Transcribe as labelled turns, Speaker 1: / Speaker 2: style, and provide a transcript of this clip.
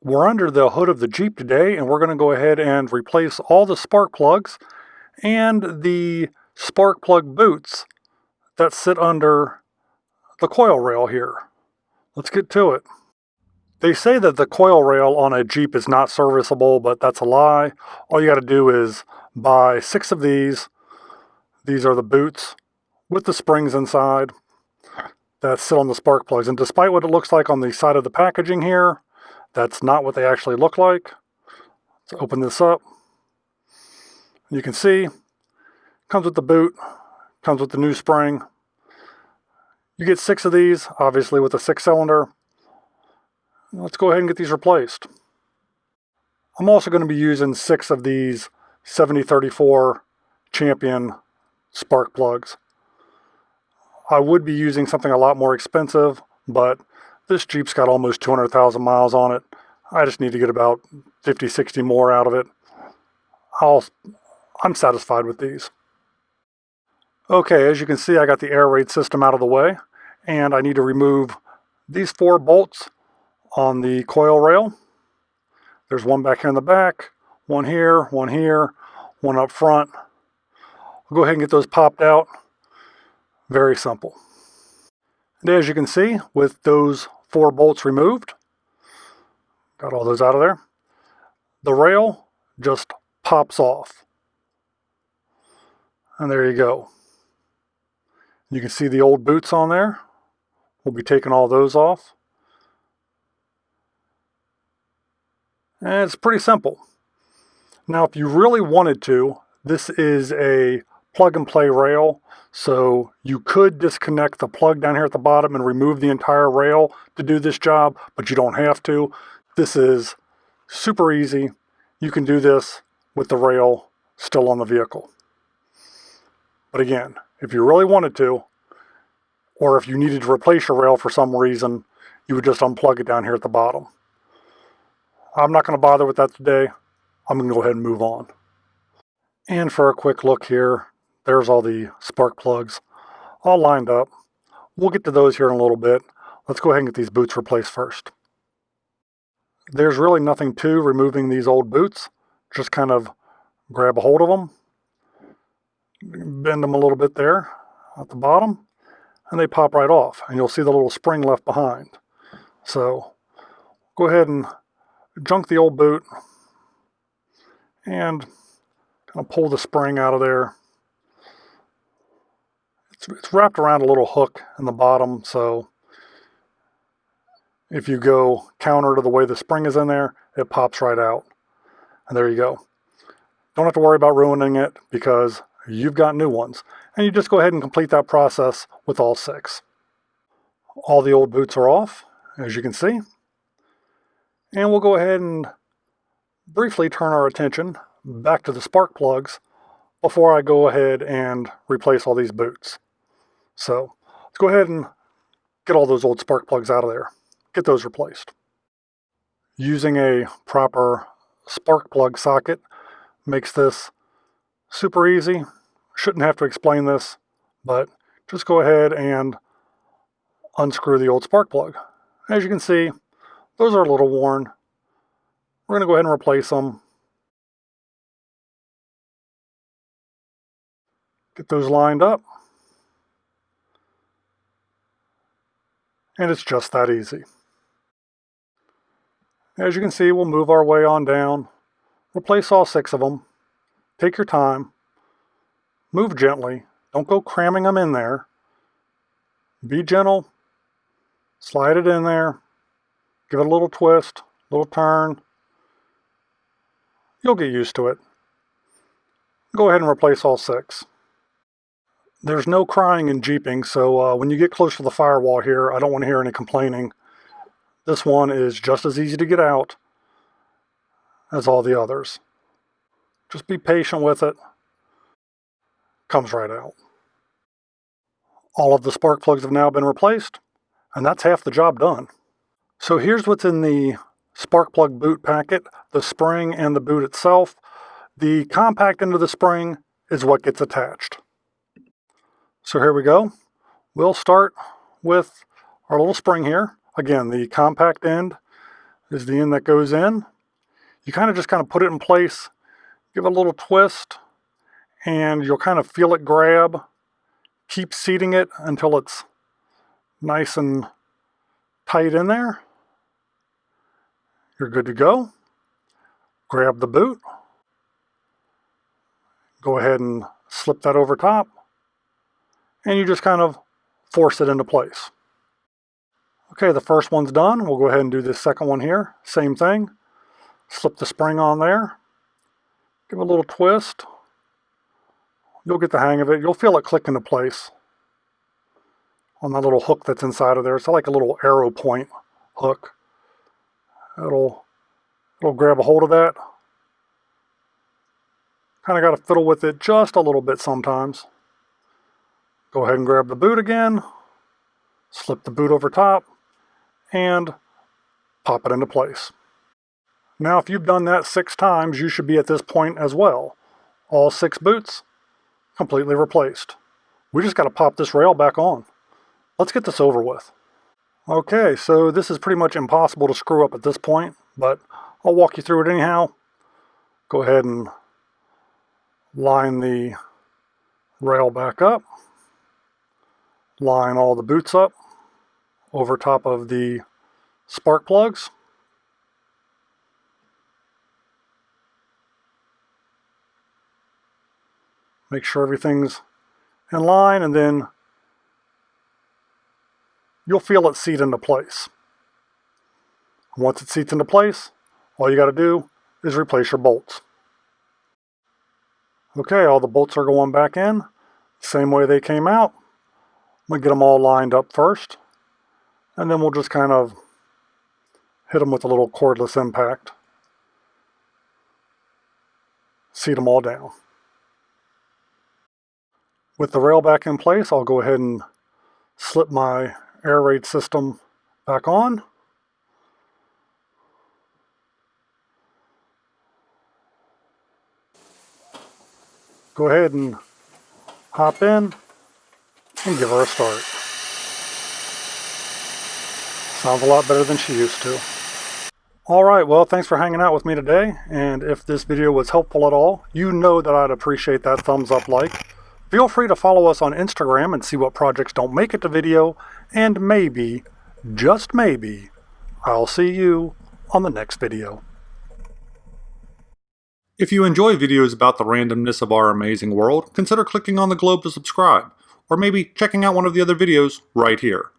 Speaker 1: We're under the hood of the Jeep today, and we're going to go ahead and replace all the spark plugs and the spark plug boots that sit under the coil rail here. Let's get to it. They say that the coil rail on a Jeep is not serviceable, but that's a lie. All you got to do is buy 6 of these. These are the boots with the springs inside that sit on the spark plugs. And despite what it looks like on the side of the packaging here, that's not what they actually look like. Let's open this up. You can see, comes with the boot, comes with the new spring. You get 6 of these, obviously with a 6-cylinder. Let's go ahead and get these replaced. I'm also going to be using 6 of these 7034 Champion spark plugs. I would be using something a lot more expensive, but this Jeep's got almost 200,000 miles on it. I just need to get about 50, 60 more out of it. I'm satisfied with these. Okay, as you can see, I got the air raid system out of the way, and I need to remove these 4 bolts on the coil rail. There's one back here in the back, one here, one up front. I'll go ahead and get those popped out. Very simple. And as you can see, with those 4 bolts removed, got all those out of there, the rail just pops off. And there you go. You can see the old boots on there. We'll be taking all those off. And it's pretty simple. Now, if you really wanted to, this is a plug and play rail, so you could disconnect the plug down here at the bottom and remove the entire rail to do this job, but you don't have to. This is super easy. You can do this with the rail still on the vehicle. But again, if you really wanted to, or if you needed to replace your rail for some reason, you would just unplug it down here at the bottom. I'm not going to bother with that today. I'm going to go ahead and move on. And for a quick look here, there's all the spark plugs all lined up. We'll get to those here in a little bit. Let's go ahead and get these boots replaced first. There's really nothing to removing these old boots. Just kind of grab a hold of them, bend them a little bit there at the bottom, and they pop right off. And you'll see the little spring left behind. So go ahead and junk the old boot and kind of pull the spring out of there. It's wrapped around a little hook in the bottom, so if you go counter to the way the spring is in there, it pops right out. And there you go. Don't have to worry about ruining it because you've got new ones. And you just go ahead and complete that process with all 6. All the old boots are off, as you can see. And we'll go ahead and briefly turn our attention back to the spark plugs before I go ahead and replace all these boots. So let's go ahead and get all those old spark plugs out of there. Get those replaced. Using a proper spark plug socket makes this super easy. Shouldn't have to explain this, but just go ahead and unscrew the old spark plug. As you can see, those are a little worn. We're going to go ahead and replace them. Get those lined up. And it's just that easy. As you can see, we'll move our way on down. Replace all 6 of them. Take your time. Move gently. Don't go cramming them in there. Be gentle. Slide it in there. Give it a little twist, a little turn. You'll get used to it. Go ahead and replace all 6. There's no crying and jeeping, so when you get close to the firewall here, I don't want to hear any complaining. This one is just as easy to get out as all the others. Just be patient with it. Comes right out. All of the spark plugs have now been replaced, and that's half the job done. So here's what's in the spark plug boot packet, the spring and the boot itself. The compact end of the spring is what gets attached. So here we go. We'll start with our little spring here. Again, the compact end is the end that goes in. You just put it in place, give it a little twist, and you'll kind of feel it grab. Keep seating it until it's nice and tight in there. You're good to go. Grab the boot. Go ahead and slip that over top. And you just force it into place. Okay, the first one's done. We'll go ahead and do this second one here. Same thing. Slip the spring on there. Give it a little twist. You'll get the hang of it. You'll feel it click into place on that little hook that's inside of there. It's like a little arrow point hook. It'll grab a hold of that. Got to fiddle with it just a little bit sometimes. Go ahead and grab the boot again. Slip the boot over top and pop it into place. Now, if you've done that 6 times, you should be at this point as well. All 6 boots completely replaced. We just got to pop this rail back on. Let's get this over with. Okay, so this is pretty much impossible to screw up at this point, but I'll walk you through it anyhow. Go ahead and line the rail back up. Line all the boots up over top of the spark plugs. Make sure everything's in line, and then you'll feel it seat into place. Once it seats into place, all you got to do is replace your bolts. Okay, all the bolts are going back in, same way they came out. I'm going to get them all lined up first, and then we'll just hit them with a little cordless impact. Seat them all down. With the rail back in place, I'll go ahead and slip my air raid system back on. Go ahead and hop in and give her a start. Sounds a lot better than she used to. Alright, well, thanks for hanging out with me today, and if this video was helpful at all, you know that I'd appreciate that thumbs up like. Feel free to follow us on Instagram and see what projects don't make it to video, and maybe, just maybe, I'll see you on the next video. If you enjoy videos about the randomness of our amazing world, consider clicking on the globe to subscribe, or maybe checking out one of the other videos right here.